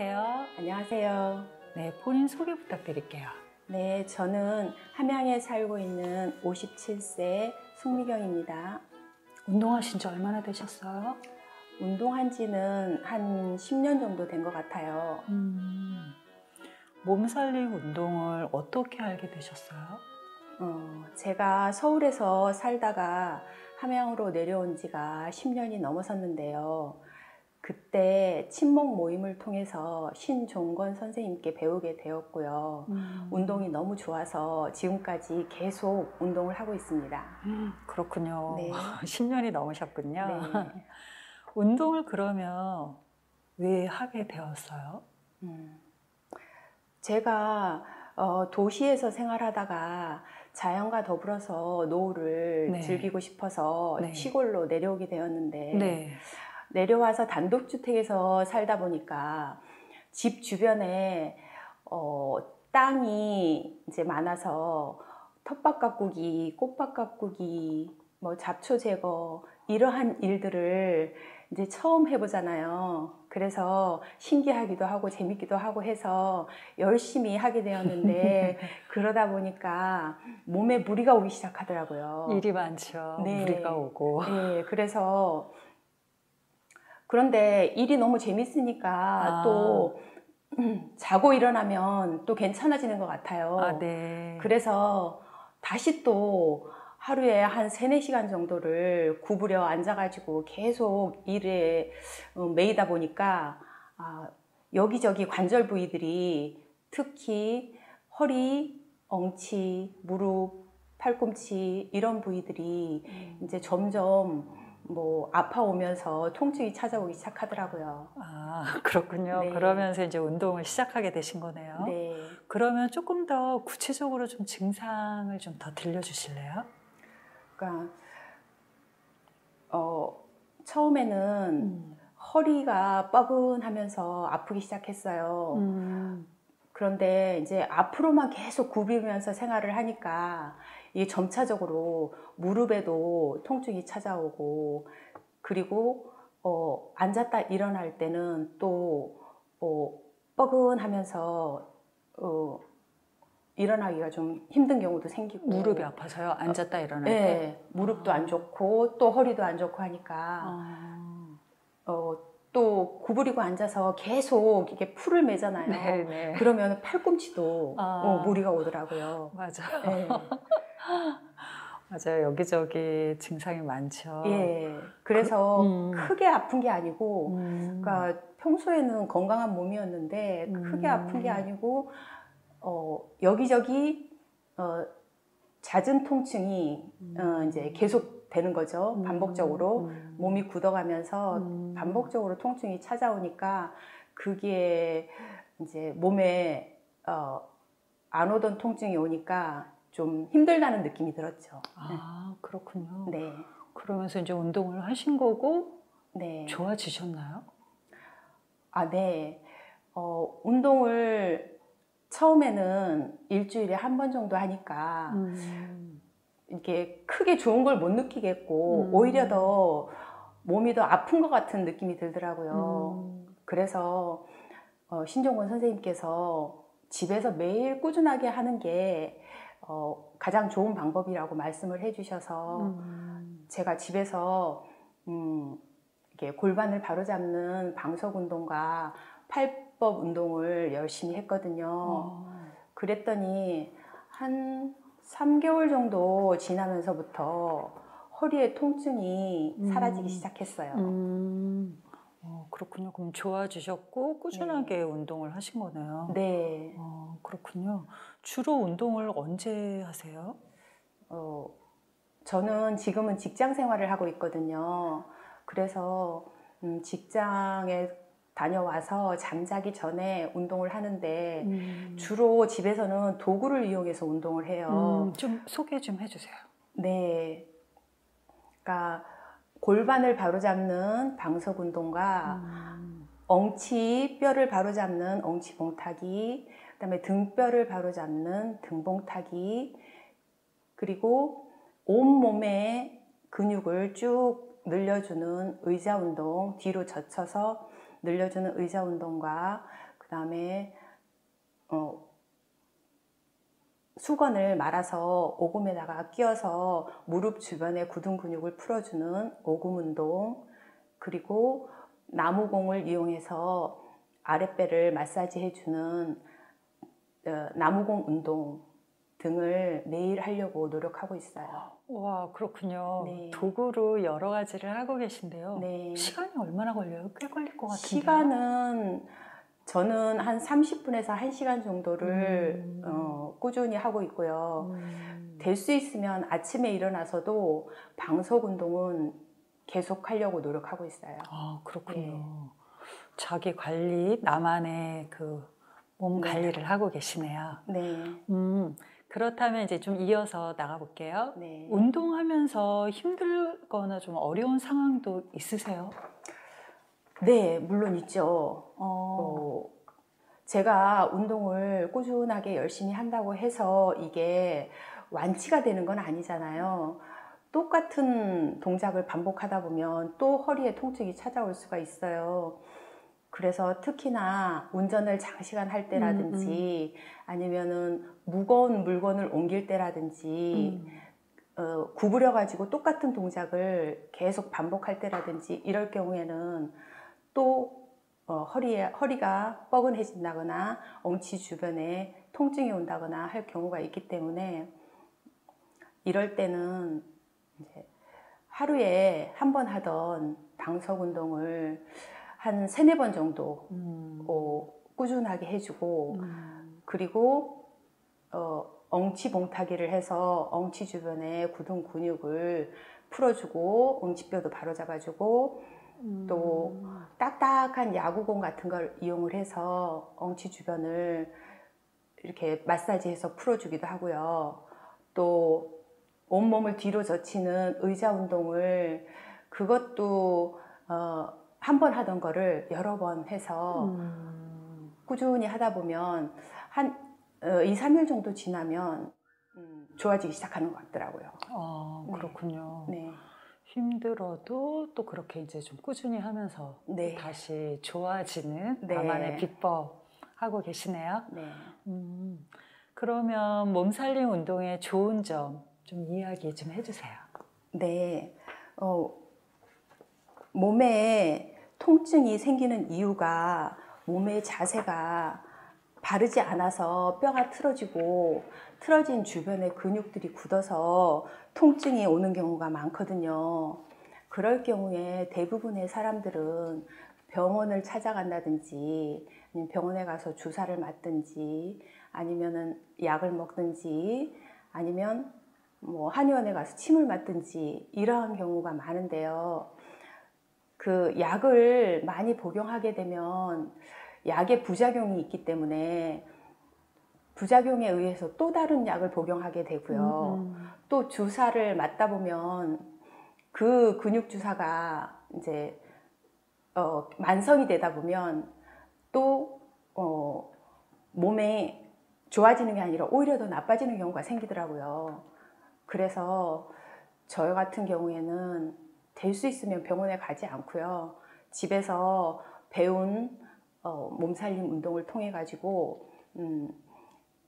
안녕하세요. 안녕하세요. 네, 본인 소개 부탁드릴게요. 네, 저는 함양에 살고 있는 57세 송미경입니다. 운동하신 지 얼마나 되셨어요? 운동한 지는 한 10년 정도 된 것 같아요. 몸살림 운동을 어떻게 알게 되셨어요? 제가 서울에서 살다가 함양으로 내려온 지가 10년이 넘어섰는데요. 그때 친목 모임을 통해서 신종건 선생님께 배우게 되었고요. 운동이 너무 좋아서 지금까지 계속 운동을 하고 있습니다. 그렇군요. 네. 10년이 넘으셨군요. 네. 운동을 그러면 왜 하게 되었어요? 제가 도시에서 생활하다가 자연과 더불어서 노후를 네. 즐기고 싶어서 네. 시골로 내려오게 되었는데 네. 내려와서 단독주택에서 살다 보니까 집 주변에 땅이 이제 많아서 텃밭 가꾸기, 꽃밭 가꾸기, 뭐 잡초 제거 이러한 일들을 이제 처음 해보잖아요. 그래서 신기하기도 하고 재밌기도 하고 해서 열심히 하게 되었는데 그러다 보니까 몸에 무리가 오기 시작하더라고요. 일이 많죠. 네. 무리가 오고. 네, 그래서 그런데 일이 너무 재밌으니까 또 자고 일어나면 또 괜찮아지는 것 같아요. 네. 그래서 다시 또 하루에 한 3-4시간 정도를 구부려 앉아가지고 계속 일에 매이다 보니까 여기저기 관절 부위들이 특히 허리, 엉치, 무릎, 팔꿈치 이런 부위들이 이제 점점 뭐 아파오면서 통증이 찾아오기 시작하더라고요. 그렇군요. 네. 그러면서 이제 운동을 시작하게 되신 거네요. 네. 그러면 조금 더 구체적으로 좀 증상을 좀 더 들려주실래요? 그러니까 처음에는 허리가 뻐근하면서 아프기 시작했어요. 그런데 이제 앞으로만 계속 굽이면서 생활을 하니까 이게 점차적으로 무릎에도 통증이 찾아오고 그리고 앉았다 일어날 때는 또 뻐근하면서 일어나기가 좀 힘든 경우도 생기고 무릎이 아파서요? 앉았다 일어날 때? 네, 무릎도 안 좋고 또 허리도 안 좋고 하니까 또 구부리고 앉아서 계속 이게 풀을 매잖아요. 네네. 그러면 팔꿈치도 무리가 오더라고요. 맞아요. 네. 맞아요. 여기저기 증상이 많죠. 예. 그래서 크게 아픈 게 아니고, 그러니까 평소에는 건강한 몸이었는데 크게 아픈 게 아니고 여기저기 잦은 통증이 이제 계속 되는 거죠. 반복적으로 몸이 굳어가면서 반복적으로 통증이 찾아오니까 그게 이제 몸에 안 오던 통증이 오니까 좀 힘들다는 느낌이 들었죠. 그렇군요. 네. 그러면서 이제 운동을 하신 거고 네. 좋아지셨나요? 네. 운동을 처음에는 일주일에 한 번 정도 하니까 이렇게 크게 좋은 걸 못 느끼겠고 오히려 더 몸이 더 아픈 것 같은 느낌이 들더라고요. 그래서 신종건 선생님께서 집에서 매일 꾸준하게 하는 게 가장 좋은 방법이라고 말씀을 해주셔서 제가 집에서 이렇게 골반을 바로잡는 방석 운동과 팔법 운동을 열심히 했거든요. 그랬더니 한 3개월 정도 지나면서부터 허리의 통증이 사라지기 시작했어요. 그렇군요. 그럼 좋아지셨고 꾸준하게 네. 운동을 하신 거네요. 네. 그렇군요. 주로 운동을 언제 하세요? 저는 지금은 직장 생활을 하고 있거든요. 그래서 직장에 다녀와서 잠자기 전에 운동을 하는데 주로 집에서는 도구를 이용해서 운동을 해요. 좀 소개 좀 해주세요. 네. 그러니까 골반을 바로잡는 방석 운동과 엉치 뼈를 바로잡는 엉치 봉타기, 그다음에 등뼈를 바로잡는 등봉타기, 그리고 온몸의 근육을 쭉 늘려주는 의자 운동, 뒤로 젖혀서 늘려주는 의자 운동과 그다음에 수건을 말아서 오금에다가 끼워서 무릎 주변의 굳은 근육을 풀어주는 오금 운동, 그리고 나무공을 이용해서 아랫배를 마사지 해주는 나무공 운동 등을 매일 하려고 노력하고 있어요. 와, 그렇군요. 네. 도구로 여러 가지를 하고 계신데요. 네. 시간이 얼마나 걸려요? 꽤 걸릴 것 같은데요. 시간은 저는 한 30분에서 1시간 정도를 꾸준히 하고 있고요. 될 수 있으면 아침에 일어나서도 방석 운동은 계속 하려고 노력하고 있어요. 아, 그렇군요. 네. 자기 관리, 나만의 그 몸 네. 관리를 하고 계시네요. 네. 그렇다면 이제 좀 이어서 나가볼게요. 네. 운동하면서 힘들거나 좀 어려운 상황도 있으세요? 네, 물론 있죠. 어, 제가 운동을 꾸준하게 열심히 한다고 해서 이게 완치가 되는 건 아니잖아요. 똑같은 동작을 반복하다 보면 또 허리에 통증이 찾아올 수가 있어요. 그래서 특히나 운전을 장시간 할 때라든지 아니면은 무거운 물건을 옮길 때라든지 구부려 가지고 똑같은 동작을 계속 반복할 때라든지 이럴 경우에는 또 허리가 뻐근해진다거나 엉치 주변에 통증이 온다거나 할 경우가 있기 때문에 이럴 때는 이제 하루에 한 번 하던 방석 운동을 한 3-4번 정도 꾸준하게 해주고 그리고 엉치 봉타기를 해서 엉치 주변에 굳은 근육을 풀어주고 엉치뼈도 바로잡아주고 또 딱딱한 야구공 같은 걸 이용을 해서 엉치 주변을 이렇게 마사지해서 풀어주기도 하고요. 또 온몸을 뒤로 젖히는 의자 운동을 그것도 한 번 하던 거를 여러 번 해서 꾸준히 하다 보면 한 2-3일 정도 지나면 좋아지기 시작하는 것 같더라고요. 그렇군요. 네. 힘들어도 또 그렇게 이제 좀 꾸준히 하면서 네. 다시 좋아지는 네. 나만의 비법 하고 계시네요. 네. 그러면 몸살림 운동의 좋은 점 좀 이야기 좀 해주세요. 네. 몸에 통증이 생기는 이유가 몸의 자세가 바르지 않아서 뼈가 틀어지고 틀어진 주변의 근육들이 굳어서 통증이 오는 경우가 많거든요. 그럴 경우에 대부분의 사람들은 병원을 찾아간다든지 아니면 병원에 가서 주사를 맞든지 아니면은 약을 먹든지 아니면 뭐 한의원에 가서 침을 맞든지 이러한 경우가 많은데요. 그 약을 많이 복용하게 되면 약의 부작용이 있기 때문에 부작용에 의해서 또 다른 약을 복용하게 되고요. 또 주사를 맞다 보면 그 근육 주사가 이제 만성이 되다 보면 또 몸에 좋아지는 게 아니라 오히려 더 나빠지는 경우가 생기더라고요. 그래서 저 같은 경우에는 될 수 있으면 병원에 가지 않고요. 집에서 배운 몸살림 운동을 통해 가지고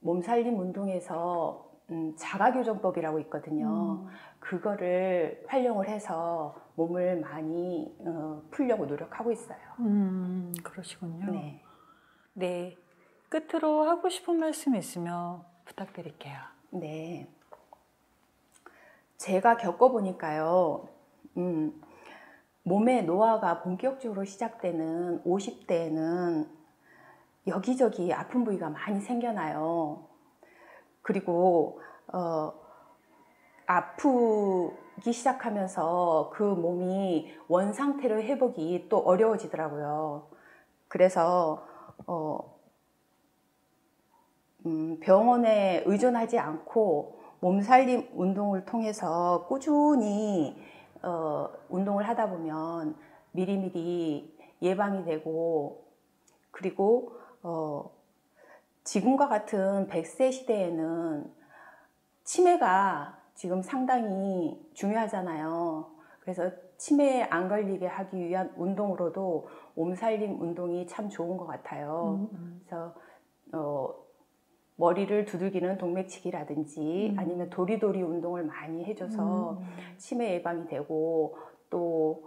몸살림 운동에서 자가교정법이라고 있거든요. 그거를 활용을 해서 몸을 많이 풀려고 노력하고 있어요. 그러시군요. 네. 네. 끝으로 하고 싶은 말씀 있으면 부탁드릴게요. 네. 제가 겪어보니까요. 몸의 노화가 본격적으로 시작되는 50대에는 여기저기 아픈 부위가 많이 생겨나요. 그리고 아프기 시작하면서 그 몸이 원상태로 회복이 또 어려워지더라고요. 그래서 병원에 의존하지 않고 몸살림 운동을 통해서 꾸준히 운동을 하다 보면 미리미리 예방이 되고 그리고 지금과 같은 100세 시대에는 치매가 지금 상당히 중요하잖아요. 그래서 치매에 안 걸리게 하기 위한 운동으로도 몸살림 운동이 참 좋은 것 같아요. 그래서 머리를 두들기는 동맥치기라든지 아니면 도리도리 운동을 많이 해줘서 치매 예방이 되고, 또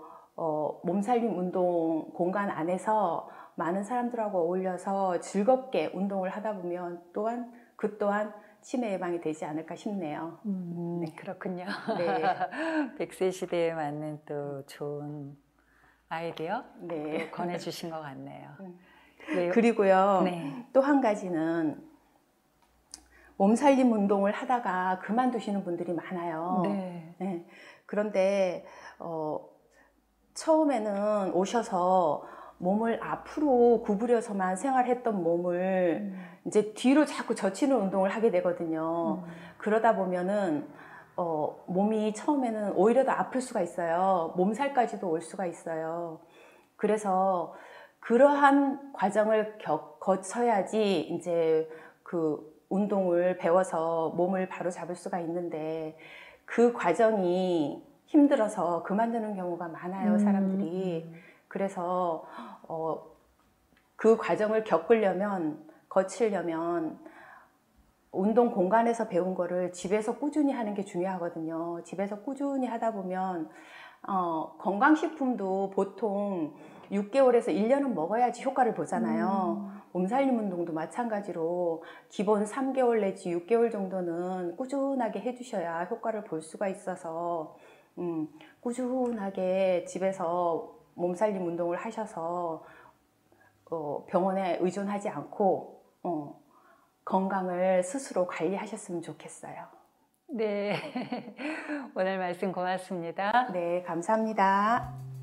몸살림 운동 공간 안에서 많은 사람들하고 어울려서 즐겁게 운동을 하다 보면 또한 그 또한 치매 예방이 되지 않을까 싶네요. 네. 그렇군요. 네. 100세 시대에 맞는 또 좋은 아이디어 네. 또 권해주신 것 같네요. 그리고요, 네. 또 한 가지는 몸살림 운동을 하다가 그만두시는 분들이 많아요. 네. 네. 그런데 처음에는 오셔서 몸을 앞으로 구부려서만 생활했던 몸을 이제 뒤로 자꾸 젖히는 운동을 하게 되거든요. 그러다 보면은 몸이 처음에는 오히려 더 아플 수가 있어요. 몸살까지도 올 수가 있어요. 그래서 그러한 과정을 거쳐야지 이제 그 운동을 배워서 몸을 바로 잡을 수가 있는데, 그 과정이 힘들어서 그만두는 경우가 많아요, 사람들이. 그래서 그 과정을 거치려면 운동 공간에서 배운 거를 집에서 꾸준히 하는 게 중요하거든요. 집에서 꾸준히 하다 보면 건강식품도 보통 6개월에서 1년은 먹어야지 효과를 보잖아요. 몸살림 운동도 마찬가지로 기본 3개월 내지 6개월 정도는 꾸준하게 해주셔야 효과를 볼 수가 있어서 꾸준하게 집에서 몸살림 운동을 하셔서 병원에 의존하지 않고 건강을 스스로 관리하셨으면 좋겠어요. 네. 오늘 말씀 고맙습니다. 네, 감사합니다.